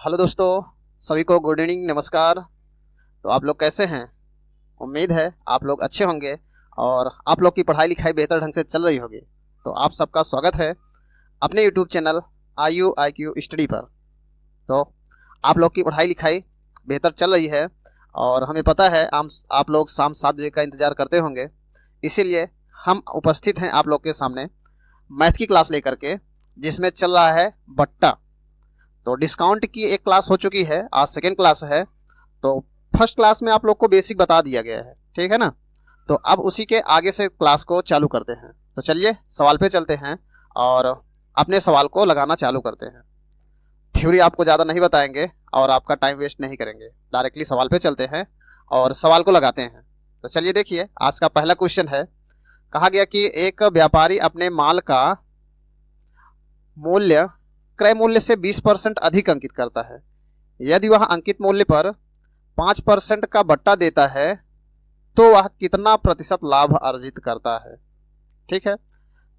Hello दोस्तों, सभी को गुड इवनिंग, नमस्कार। तो आप लोग कैसे हैं? उम्मीद है आप लोग अच्छे होंगे और आप लोग की पढ़ाई लिखाई बेहतर ढंग से चल रही होगी। तो आप सबका स्वागत है अपने YouTube channel IU IQ study पर। तो आप लोग की पढ़ाई लिखाई बेहतर चल रही है और हमें पता है आप लोग शाम 7 बजे का इंतज़ार करते होंगे। इसीलिए हम उपस्थित हैं आप लोग के सामने मैथ की क्लास लेकर के, जिसमें चल रहा है बट्टा। तो डिस्काउंट की एक क्लास हो चुकी है, आज सेकेंड क्लास है। तो फर्स्ट क्लास में आप लोग को बेसिक बता दिया गया है, ठीक है ना। तो अब उसी के आगे से क्लास को चालू करते हैं। तो चलिए सवाल पे चलते हैं और अपने सवाल को लगाना चालू करते हैं। थ्योरी आपको ज़्यादा नहीं बताएंगे और आपका टाइम वेस्ट नहीं करेंगे, डायरेक्टली सवाल पे चलते हैं और सवाल को लगाते हैं। तो चलिए देखिए, आज का पहला क्वेश्चन है। कहा गया कि एक व्यापारी अपने माल का मूल्य क्रय मूल्य से 20% अधिक अंकित करता है। यदि वह अंकित मूल्य पर 5% का बट्टा देता है तो वह कितना प्रतिशत लाभ अर्जित करता है। ठीक है,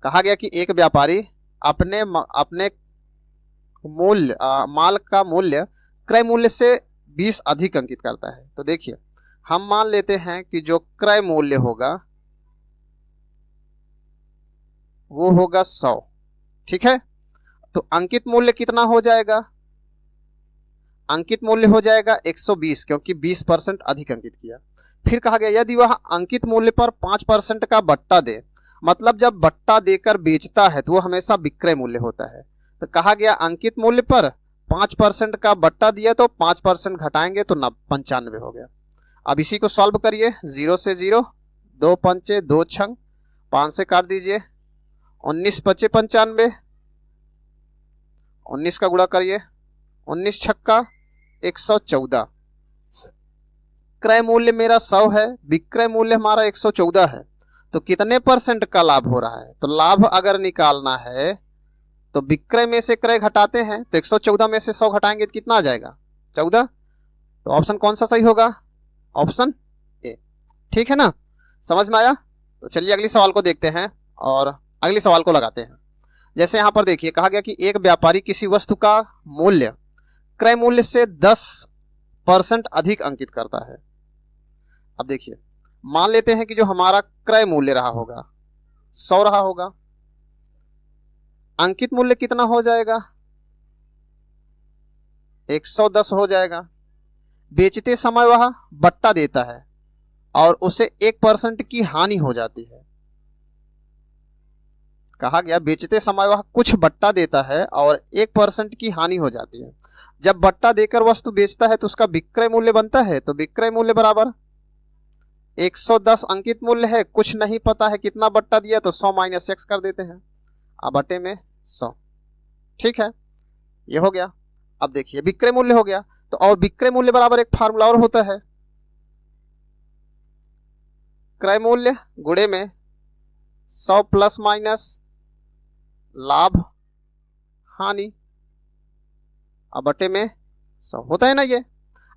कहा गया कि एक व्यापारी अपने माल का मूल्य क्रय मूल्य से 20 अधिक अंकित करता है। तो देखिए, हम मान लेते हैं कि जो क्रय मूल्य होगा वो होगा 100। ठीक है, तो अंकित मूल्य कितना हो जाएगा? अंकित मूल्य हो जाएगा 120, क्योंकि 20% अधिक अंकित किया। फिर कहा गया यदि वह अंकित मूल्य पर 5% का बट्टा दे, मतलब जब बट्टा देकर बेचता है तो वो हमेशा विक्रय मूल्य होता है। तो कहा गया अंकित मूल्य पर 5% का बट्टा दिया तो 5% घटाएंगे तो 95 हो गया। अब इसी को सॉल्व करिए। 0 से 0, 2 पंचे 2 छंग, 5 से काट दीजिए, 19 पचे 95, 19 का गुणा करिए, 19 छक्का 114। क्रय मूल्य मेरा 100 है, विक्रय मूल्य हमारा 114 है। तो कितने परसेंट का लाभ हो रहा है? तो लाभ अगर निकालना है तो विक्रय में से क्रय घटाते हैं, तो 114 में से 100 घटाएंगे तो कितना आ जाएगा? 14। तो ऑप्शन कौन सा सही होगा? Option A. ठीक है ना, समझ में आया? तो चलिए अगली सवाल को देखते हैं और अगली सवाल को लगाते हैं। जैसे यहां पर देखिए, कहा गया कि एक व्यापारी किसी वस्तु का मूल्य क्रय मूल्य से 10% अधिक अंकित करता है। अब देखिए, मान लेते हैं कि जो हमारा क्रय मूल्य रहा होगा 100 रहा होगा, अंकित मूल्य कितना हो जाएगा? 110 हो जाएगा। बेचते समय वह बट्टा देता है और उसे 1% की हानि हो जाती है। कहा गया बेचते समय वह कुछ बट्टा देता है और 1% की हानि हो जाती है। जब बट्टा देकर वस्तु बेचता है तो उसका विक्रय मूल्य बनता है। तो विक्रय मूल्य बराबर 110 अंकित मूल्य है, कुछ नहीं पता है कितना बट्टा दिया, तो 100 माइनस x कर देते हैं, अब बटे में 100। ठीक है, ये हो गया। अब देखिए विक्रय मूल्य हो गया, तो और विक्रय मूल्य बराबर एक फार्मूला और होता है, क्रय मूल्य गुणे में 100 प्लस माइनस लाभ हानि, अब बटे में 100 होता है ना ये।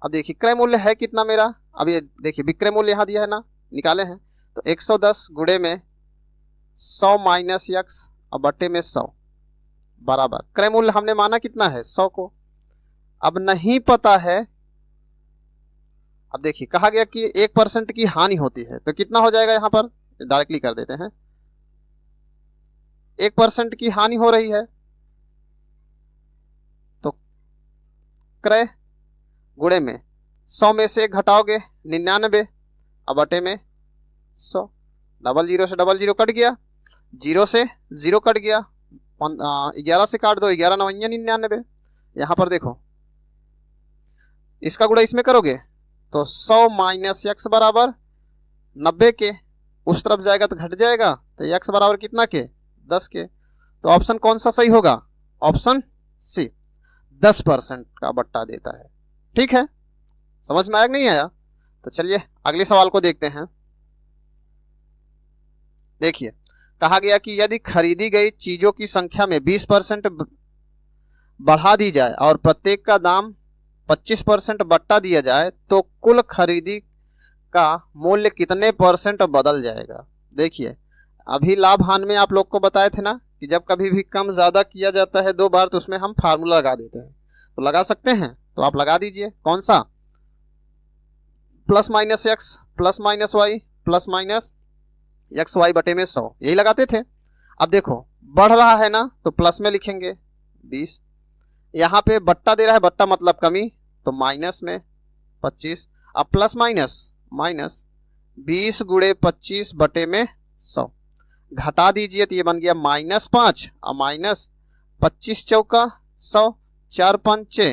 अब देखिए क्रय मूल्य है कितना मेरा, अब ये देखिए विक्रय मूल्य यहां दिया है ना, निकाले हैं। तो 110 गुणे में 100 माइनस x, अब बटे में 100 बराबर क्रय मूल्य हमने माना कितना है? 100 को। अब नहीं पता है, अब देखिए कहा गया कि 1% की हानि होती है, तो कितना हो जाएगा? यहां पर डायरेक्टली कर देते हैं, 1% की हानि हो रही है तो क्रय गुणे में 100 में से 1 घटाओगे 99, अब बटे में 100। 00 से 00 कट गया, 0 से 0 कट गया, 11 से काट दो, 11 9 99। यहां पर देखो इसका गुणा इसमें करोगे तो 100 माइनस x बराबर 90 के, उस तरफ जाएगा तो घट जाएगा, तो x बराबर कितना के? 10 के। तो ऑप्शन कौन सा सही होगा? ऑप्शन सी, 10% का बट्टा देता है। ठीक है, समझ में आया कि नहीं आया? तो चलिए अगले सवाल को देखते हैं। देखिए, कहा गया कि यदि खरीदी गई चीजों की संख्या में 20% बढ़ा दी जाए और प्रत्येक का दाम 25% बट्टा दिया जाए तो कुल खरीदी का मूल्य कितने परसेंट बदल जाएगा? देखिए, अभी लाभ हानि में आप लोग को बताए थे ना कि जब कभी भी कम ज़्यादा किया जाता है 2 बार तो उसमें हम फार्मूला लगा देते हैं। तो लगा सकते हैं, तो आप लगा दीजिए। कौन सा? Plus minus X plus minus Y plus minus X Y बटे में 100, यही लगाते थे। अब देखो बढ़ रहा है ना, तो प्लस में लिखेंगे 20। यहाँ पे बट्टा दे रहा है, बट्टा मतलब कमी, तो माइनस में 25। अब प्लस माइनस माइनस 20 गुणे 25 बटे में 100, घटा दीजिए तो ये बन गया -5 और माइनस 25 चौका 100, 4 पंचे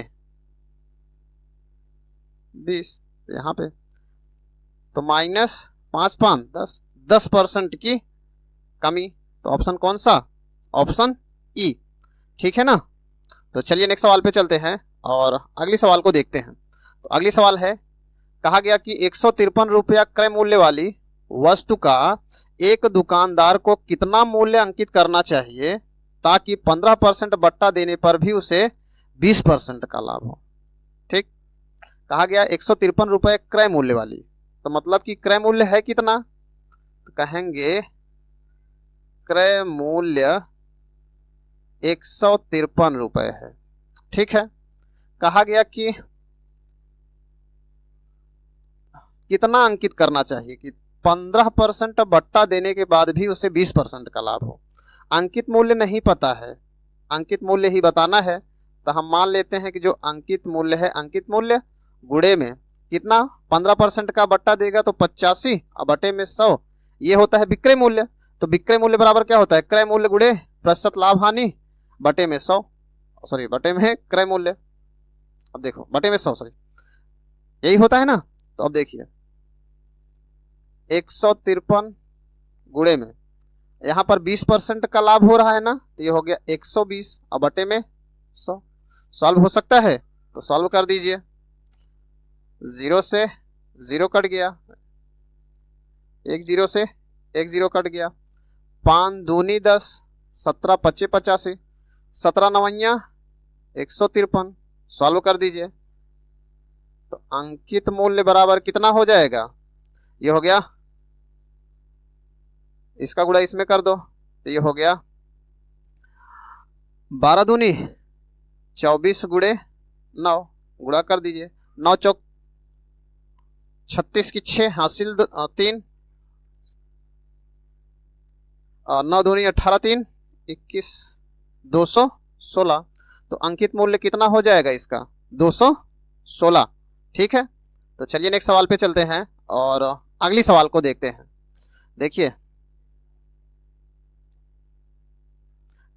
20, यहाँ पे तो -5 10% की कमी। तो ऑप्शन कौन सा? ऑप्शन ई, ठीक है ना। तो चलिए नेक्स्ट सवाल पे चलते हैं और अगली सवाल को देखते हैं। तो अगली सवाल है, कहा गया कि 153 रुपया क्रय मूल्य वाली वस्तु का एक दुकानदार को कितना मूल्य अंकित करना चाहिए ताकि 15% बट्टा देने पर भी उसे 20% का लाभ हो। ठीक, कहा गया 153 रुपये क्रय मूल्य वाली, तो मतलब कि क्रय मूल्य है कितना? तो कहेंगे क्रय मूल्य 153 रुपये है। ठीक है, कहा गया कि कितना अंकित करना चाहिए कि 15% बट्टा देने के बाद भी उसे 20% का लाभ हो। अंकित मूल्य नहीं पता है, अंकित मूल्य ही बताना है। तो हम मान लेते हैं कि जो अंकित मूल्य है, अंकित मूल्य गुणे में कितना 15% का बट्टा देगा तो 85 और बटे में 100, ये होता है विक्रय मूल्य। तो विक्रय मूल्य बराबर क्या होता है? क्रय मूल्य गुणे प्रतिशत लाभ हानि बटे में 100, सॉरी बटे में क्रय मूल्य। अब देखो बटे में 100, सॉरी यही होता है ना। तो अब देखिए 153 गुणे में यहाँ पर 20% का लाभ हो रहा है ना, तो ये हो गया 120 और बटे में 100। सॉल्व हो सकता है तो सॉल्व कर दीजिए। 0 से 0 कट गया, 1 0 से 1 0 कट गया, 5 दूनी 10, 17 पच्चे 85, 17 नवैया 153। सॉल्व कर दीजिए तो अंकित मूल्य बराबर कितना हो जाएगा? ये हो गया, इसका गुणा इसमें कर दो तो ये हो गया 12 दूनी 24 गुणे 9, गुणा कर दीजिए। 9 चौक 36 की 6 हासिल 3, 9 दूनी 18 3 21 216। तो अंकित मूल्य कितना हो जाएगा इसका? 216। ठीक है, तो चलिए नेक्स्ट सवाल पे चलते हैं और अगली सवाल को देखते हैं। देखिए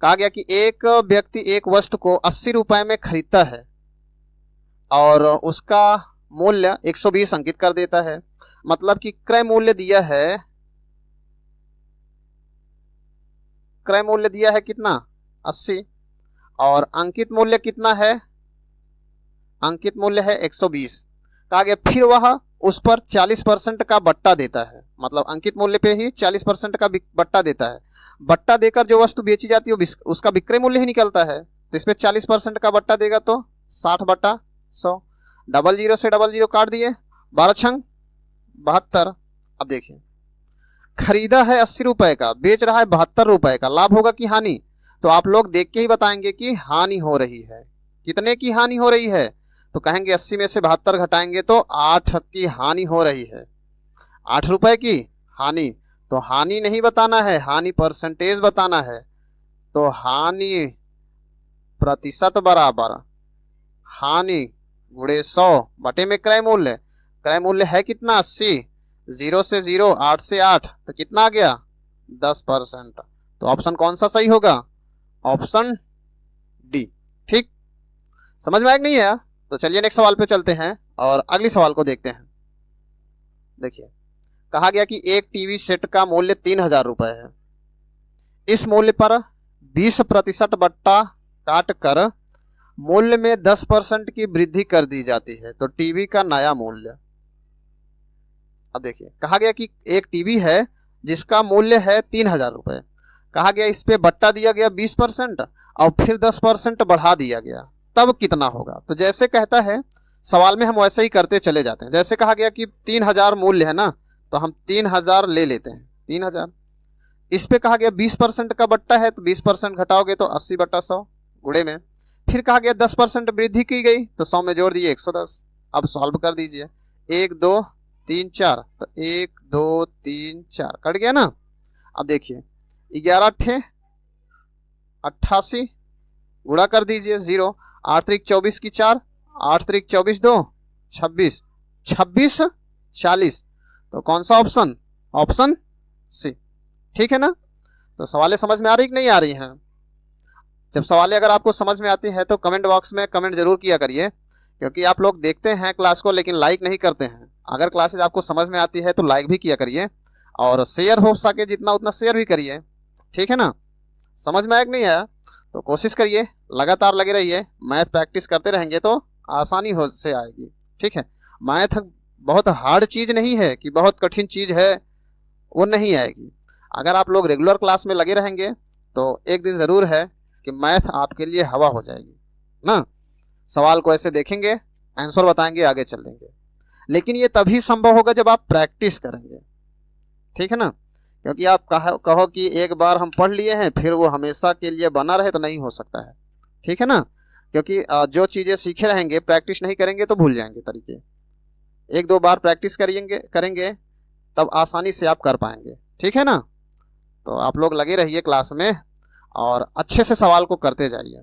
कहा गया कि एक व्यक्ति एक वस्तु को 80 रुपए में खरीदता है और उसका मूल्य 120 अंकित कर देता है। मतलब कि क्रय मूल्य दिया है, क्रय मूल्य दिया है कितना? 80 और अंकित मूल्य कितना है? अंकित मूल्य है 120। कहा गया फिर वह उस पर 40% का बट्टा देता है, मतलब अंकित मूल्य पे ही 40% का बट्टा देता है। बट्टा देकर जो वस्तु बेची जाती है उसका विक्रय मूल्य ही निकलता है, तो इस पे 40% का बट्टा देगा तो 60 बटा 100। 00 से 00 काट दिए, 12 छंग 72। अब देखिए खरीदा है 80 रुपए का, बेच रहा है 72 रुपए का, लाभ होगा कि हानि? तो आप लोग देख के ही बताएंगे कि हानि हो रही है। कितने की हानि हो रही है? तो कहेंगे 80 में से 72 घटाएंगे तो 8 की हानि हो रही है, 8 रुपए की हानि। तो हानि नहीं बताना है, हानि परसेंटेज बताना है। तो हानि प्रतिशत बराबर हानि गुणे 100 बटे में क्रय मूल्य। क्रय मूल्य है कितना? 80। 0 से 0, 8 से 8 तो कितना आ गया? 10%। तो ऑप्शन कौन सा सही होगा? Option D. ठीक, समझ में आया कि नहीं है? तो चलिए नेक्स्ट सवाल पे चलते हैं और अगली सवाल को देखते हैं। देखिए कहा गया कि एक टीवी सेट का मूल्य 3000 रुपए है। इस मूल्य पर 20% बट्टा काट कर मूल्य में 10% की वृद्धि कर दी जाती है, तो टीवी का नया मूल्य। अब देखिए कहा गया कि एक टीवी है जिसका मूल्य है 3000 रुपए। कहा गया इस पे बट्टा दिया गया 20% और फिर 10% बढ़ा दिया गया, तब कितना होगा? तो जैसे कहता है सवाल में हम वैसे ही करते चले जाते हैं। जैसे कहा गया कि 3000 मूल्य है ना, तो हम 3000 ले लेते हैं, 3000। इस पे कहा गया 20% का बट्टा है, तो 20% घटाओगे तो 80 बटा 100 गुणे में फिर कहा गया 10% वृद्धि की गई तो 100 में जोड़ दिए 110। अब सॉल्व कर दीजिए, 1 2 3 4, तो 1 2 3 4 कट गया ना। अब देखिए 11 अट्ठे 88, गुणा कर दीजिए 0, 8 त्रिक 24 की 4, 8 त्रिक 24 2 26, 26 40, तो कौन सा ऑप्शन? Option C. ठीक है ना। तो सवालें समझ में आ रही कि नहीं आ रही हैं? जब सवालें अगर आपको समझ में आती है तो कमेंट बॉक्स में कमेंट जरूर किया करिए, क्योंकि आप लोग देखते हैं क्लास को लेकिन लाइक नहीं करते हैं। अगर क्लासेज आपको समझ में आती है तो लाइक भी किया करिए और शेयर हो सके जितना उतना शेयर भी करिए। ठीक है ना। समझ में आया कि नहीं आया? तो कोशिश करिए, लगातार लगे रहिए, मैथ प्रैक्टिस करते रहेंगे तो आसानी हो से आएगी। ठीक है। मैथ बहुत हार्ड चीज़ नहीं है कि बहुत कठिन चीज़ है, वो नहीं आएगी। अगर आप लोग रेगुलर क्लास में लगे रहेंगे तो एक दिन ज़रूर है कि मैथ आपके लिए हवा हो जाएगी ना। सवाल को ऐसे देखेंगे, आंसर बताएंगे, आगे चल देंगे। लेकिन ये तभी संभव होगा जब आप प्रैक्टिस करेंगे। ठीक है ना। क्योंकि आप कहो कि एक बार हम पढ़ लिए हैं फिर वो हमेशा के लिए बना रहे, तो नहीं हो सकता है। ठीक है ना। क्योंकि जो चीज़ें सीखे रहेंगे, प्रैक्टिस नहीं करेंगे तो भूल जाएंगे तरीके। 1 2 बार प्रैक्टिस करेंगे तब आसानी से आप कर पाएंगे। ठीक है ना। तो आप लोग लगे रहिए क्लास में और अच्छे से सवाल को करते जाइए।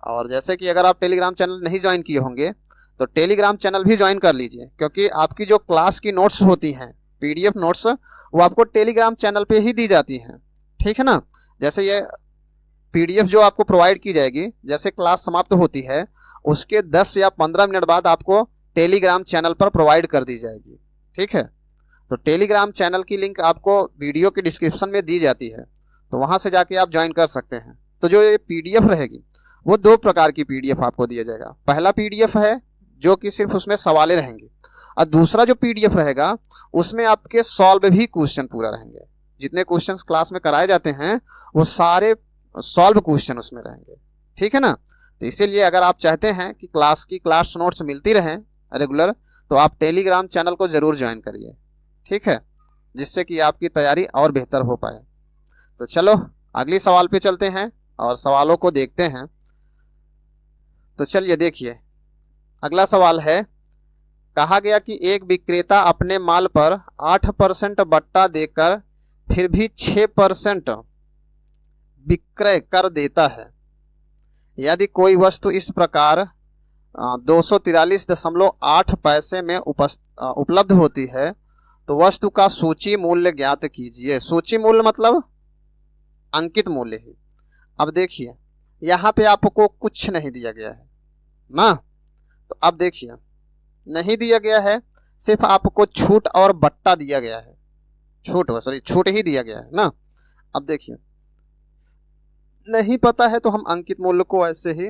और जैसे कि अगर आप टेलीग्राम चैनल नहीं ज्वाइन किए होंगे तो टेलीग्राम चैनल भी ज्वाइन कर लीजिए, क्योंकि आपकी जो क्लास की नोट्स होती हैं, PDF नोट्स, वो आपको टेलीग्राम चैनल पे ही दी जाती हैं। ठीक है ना। जैसे ये PDF जो आपको प्रोवाइड की जाएगी, जैसे क्लास समाप्त होती है उसके 10 या 15 मिनट बाद आपको टेलीग्राम चैनल पर प्रोवाइड कर दी जाएगी। ठीक है। तो टेलीग्राम चैनल की लिंक आपको वीडियो के डिस्क्रिप्शन में दी जाती है, तो वहाँ से जाके आप ज्वाइन कर सकते हैं। तो जो ये PDF रहेगी वो 2 प्रकार की PDF आपको दिया जाएगा। पहला PDF है जो कि सिर्फ उसमें सवालें रहेंगे, और दूसरा जो PDF रहेगा उसमें आपके सॉल्व भी क्वेश्चन पूरा रहेंगे। जितने क्वेश्चंस क्लास में कराए जाते हैं वो सारे सॉल्व क्वेश्चन उसमें रहेंगे। ठीक है ना। तो इसीलिए अगर आप चाहते हैं कि क्लास नोट्स मिलती रहें रेगुलर, तो आप टेलीग्राम चैनल को ज़रूर ज्वाइन करिए। ठीक है। जिससे कि आपकी तैयारी और बेहतर हो पाए। तो चलो अगली सवाल पे चलते हैं और सवालों को देखते हैं। तो चलिए देखिए, अगला सवाल है, कहा गया कि एक विक्रेता अपने माल पर 8% बट्टा देकर फिर भी 6% विक्रय कर देता है। यदि कोई वस्तु इस प्रकार 243.8 पैसे में उपलब्ध होती है तो वस्तु का सूची मूल्य ज्ञात कीजिए। सूची मूल्य मतलब अंकित मूल्य ही। अब देखिए यहाँ पे आपको कुछ नहीं दिया गया है ना। तो अब देखिए नहीं दिया गया है, सिर्फ आपको छूट और बट्टा दिया गया है। छूट ही दिया गया है ना। अब देखिए नहीं पता है तो हम अंकित मूल्य को ऐसे ही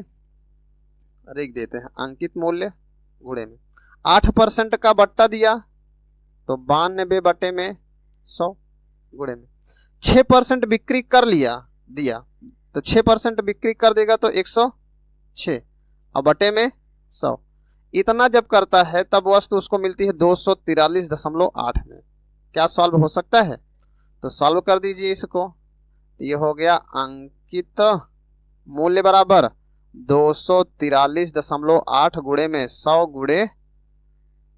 लिख देते हैं। अंकित मूल्य गुणे में 8% का बट्टा दिया तो 92 बटे में 100 गुणे में 6% बिक्री कर दिया तो 6% बिक्री कर देगा तो 106 और बटे में 100। इतना जब करता है तब वस्तु उसको मिलती है 243.8 में। क्या सॉल्व हो सकता है? तो सॉल्व कर दीजिए इसको। तो ये हो गया अंकित मूल्य बराबर 243.8 गुणे में 100 गुणे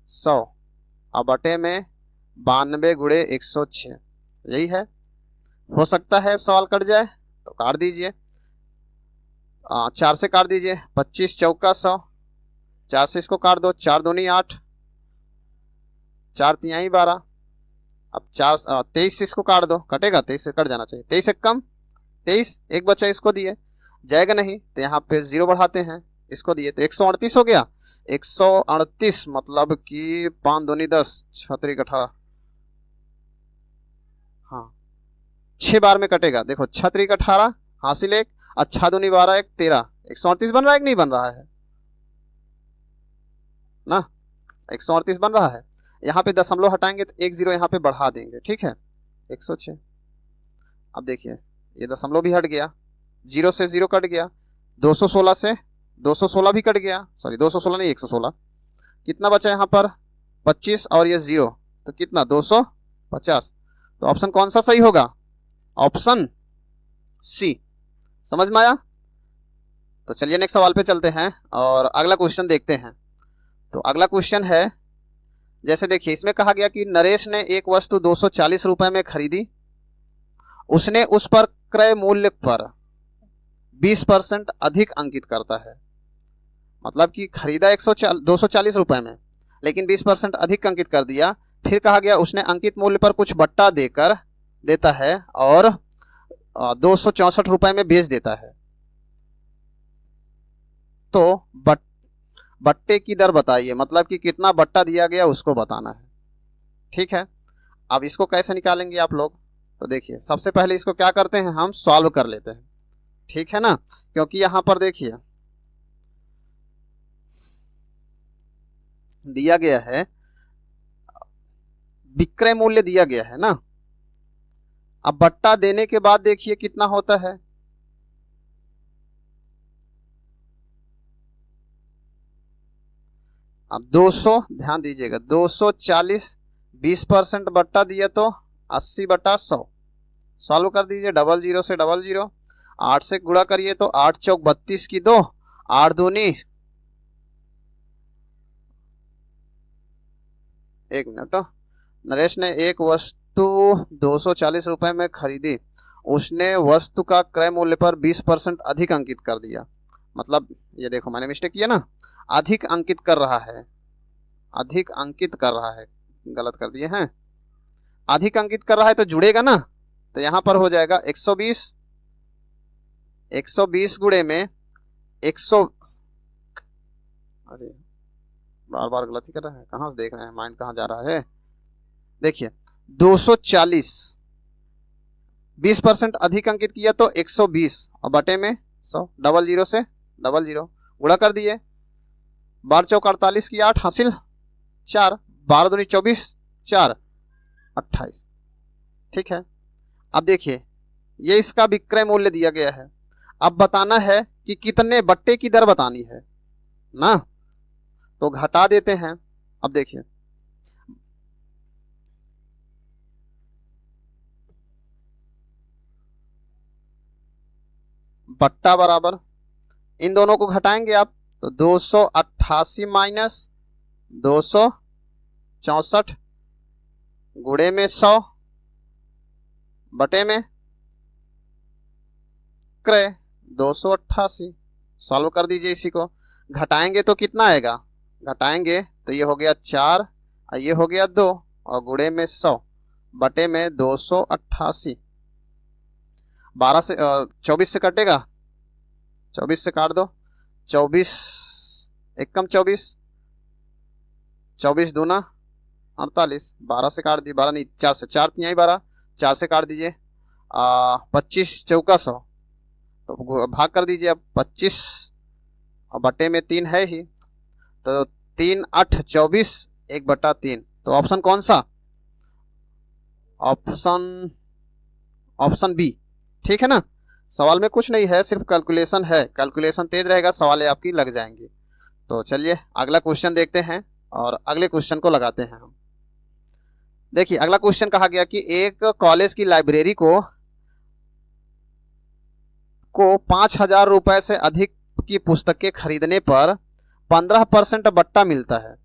100 और बटे में 92 गुणे 106। यही है। हो सकता है सवाल कट जाए तो काट दीजिए, 4 से काट दीजिए, 25 चौका 100, 4 से इसको काट दो, 4 दूनी 8, 4 तिहाई 12। अब 23 से इसको काट दो, कटेगा, 23 से कट जाना चाहिए, 23 से कम 23, एक बच्चा इसको दिए, जाएगा नहीं तो यहाँ पे 0 बढ़ाते हैं, इसको दिए तो 138 हो गया। 138 मतलब कि 5 दूनी 10, 6 त्रिक 18, हाँ 6 बार में कटेगा। देखो 6 त्रिक 18 हासिल 1, अच्छा दूनी 12 1 13, 138 बन रहा है कि नहीं बन रहा है ना। 138 बन रहा है। यहाँ पे दशमलव हटाएंगे तो 1 0 यहाँ पे बढ़ा देंगे। ठीक है 106। अब देखिए ये दशमलव भी हट गया, 0 से 0 कट गया, 216 से 216 भी कट गया, सॉरी 216 नहीं 116। कितना बचा यहाँ पर 25 और ये 0 तो कितना 250। तो ऑप्शन कौन सा सही होगा? Option C. समझ में आया? तो चलिए नेक्स्ट सवाल पे चलते हैं और अगला क्वेश्चन देखते हैं। तो अगला क्वेश्चन है, जैसे देखिए इसमें कहा गया कि नरेश ने एक वस्तु 240 रुपए में खरीदी, उसने उस पर क्रय मूल्य पर 20% अधिक अंकित करता है। मतलब कि खरीदा 240 रुपए में, लेकिन 20% अधिक अंकित कर दिया। फिर कहा गया उसने अंकित मूल्य पर कुछ बट्टा देता है और 264 रुपए में बेच देता है। तो बट्टे की दर बताइए, मतलब कि कितना बट्टा दिया गया उसको बताना है। ठीक है, अब इसको कैसे निकालेंगे आप लोग? तो देखिए सबसे पहले इसको क्या करते हैं, हम सॉल्व कर लेते हैं। ठीक है ना, क्योंकि यहां पर देखिए दिया गया है, विक्रय मूल्य दिया गया है ना। अब बट्टा देने के बाद देखिए कितना होता है। अब 200, ध्यान दीजिएगा, 240 20% बट्टा दिया तो 80/100। सॉल्व कर दीजिए, 00 से 00, 8 से गुणा करिए तो 8 चौक 32 की 2, 8 दूनी, एक मिनट। नरेश ने एक वस्तु 240 रुपए में खरीदी, उसने वस्तु का क्रय मूल्य पर 20% अधिक अंकित कर दिया। मतलब ये देखो मैंने मिस्टेक किया ना, अधिक अंकित कर रहा है, अधिक अंकित कर रहा है, गलत कर दिए हैं। अधिक अंकित कर रहा है तो जुड़ेगा ना, तो यहां पर हो जाएगा 120 गुणे में 100। अरे बार बार गलती कर रहे हैं, कहां से देख रहे हैं, माइंड कहां जा रहा है। देखिए 240 20% अधिक अंकित किया तो 120 और बटे में 100, 00 से 00 गुणा कर दिए, 12 चौक 48 की 8 हासिल 4, 12 दूनी 24, 4 28। ठीक है, अब देखिए ये इसका विक्रय मूल्य दिया गया है। अब बताना है कि कितने बट्टे की दर बतानी है ना, तो घटा देते हैं। अब देखिए बट्टा बराबर, इन दोनों को घटाएंगे आप तो 288 माइनस 264 गुणे में 100 बटे में क्रय 288। सॉल्व कर दीजिए, इसी को घटाएंगे तो कितना आएगा, घटाएंगे तो ये हो गया 4 और ये हो गया 2 और गुणे में 100 बटे में 288। 12 से 24 से कटेगा, 24 से काट दो, 24 एक कम 24, 24 दूना 48, 12 से काट दिए, 12 नहीं 4 से, 4 तिहाई 12, 4 से काट दीजिए 25 चौका 100, तो भाग कर दीजिए। अब 25 और बटे में 3 है ही, तो 3 8 24 1/3। तो ऑप्शन कौन सा, ऑप्शन बी। ठीक है ना, सवाल में कुछ नहीं है, सिर्फ कैलकुलेशन है, कैलकुलेशन तेज रहेगा सवाल आपकी लग जाएंगे। तो चलिए अगला क्वेश्चन देखते हैं और अगले क्वेश्चन को लगाते हैं हम। देखिए अगला क्वेश्चन कहा गया कि एक कॉलेज की लाइब्रेरी को 5,000 रुपए से अधिक की पुस्तकें खरीदने पर 15% बट्टा मिलता है,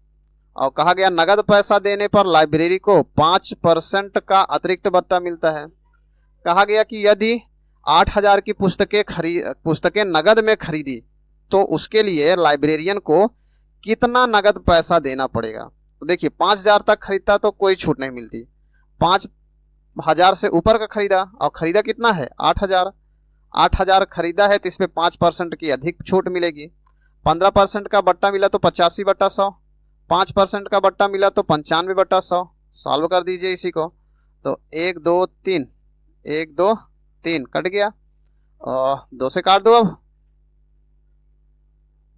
और कहा गया नगद पैसा देने पर लाइब्रेरी को 5% का अतिरिक्त बट्टा मिलता है। कहा गया कि यदि 8,000 की पुस्तकें नगद में खरीदी तो उसके लिए लाइब्रेरियन को कितना नगद पैसा देना पड़ेगा। तो देखिए 5,000 तक खरीदता तो कोई छूट नहीं मिलती, 5,000 से ऊपर का खरीदा और खरीदा कितना है 8,000 खरीदा है तो इसमें 5% की अधिक छूट मिलेगी। 15% का बट्टा मिला तो 85/100, 5% का बट्टा मिला तो 95/100। सॉल्व कर दीजिए इसी को, तो 1 2 3 1 2 3 कट गया और 2 से काट दो, अब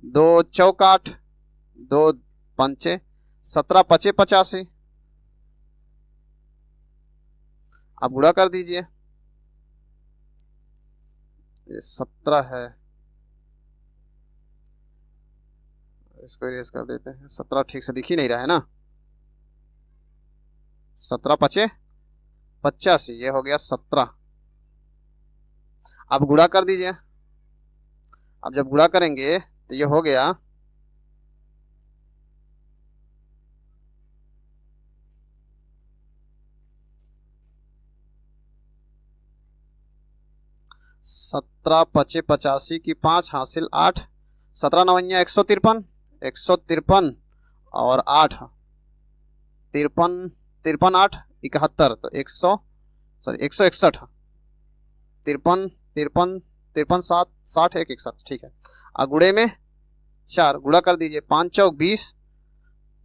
2 चौक 8, 2 पंचे 17 पचे 85। अब गुणा कर दीजिए, ये 17 है, इसको इरेज कर देते हैं। 17 ठीक से दिख ही नहीं रहा है ना, 17 पचे 85, ये हो गया 17। अब गुणा कर दीजिए, अब जब गुणा करेंगे तो ये हो गया 17 × 5 = 85 की 5 हासिल 8, 17 9 153, 153 और 8 53, 53 8 71, तो 161, 53 53 53 7 60 1 61, ठीक है। गुणे में 4 गुणा कर दीजिए, 5 चौक 20,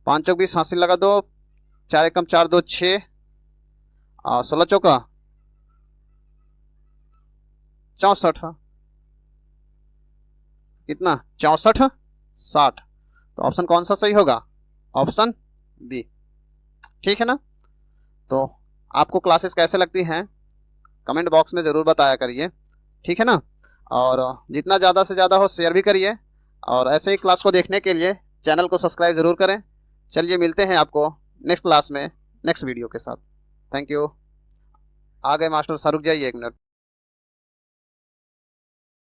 5 चौक 20 हासिल लगा 2, 4 एकम 4 2 6, 16 चौका 64, कितना 64 60, तो ऑप्शन कौन सा सही होगा? ऑप्शन बी, ठीक है ना। तो आपको क्लासेस कैसे लगती हैं कमेंट बॉक्स में ज़रूर बताया करिए, ठीक है ना। और जितना ज़्यादा से ज़्यादा हो शेयर भी करिए, और ऐसे ही क्लास को देखने के लिए चैनल को सब्सक्राइब ज़रूर करें। चलिए मिलते हैं आपको नेक्स्ट क्लास में नेक्स्ट वीडियो के साथ। Thank you. आ गए मास्टर, सर रुक जाइए 1 मिनट।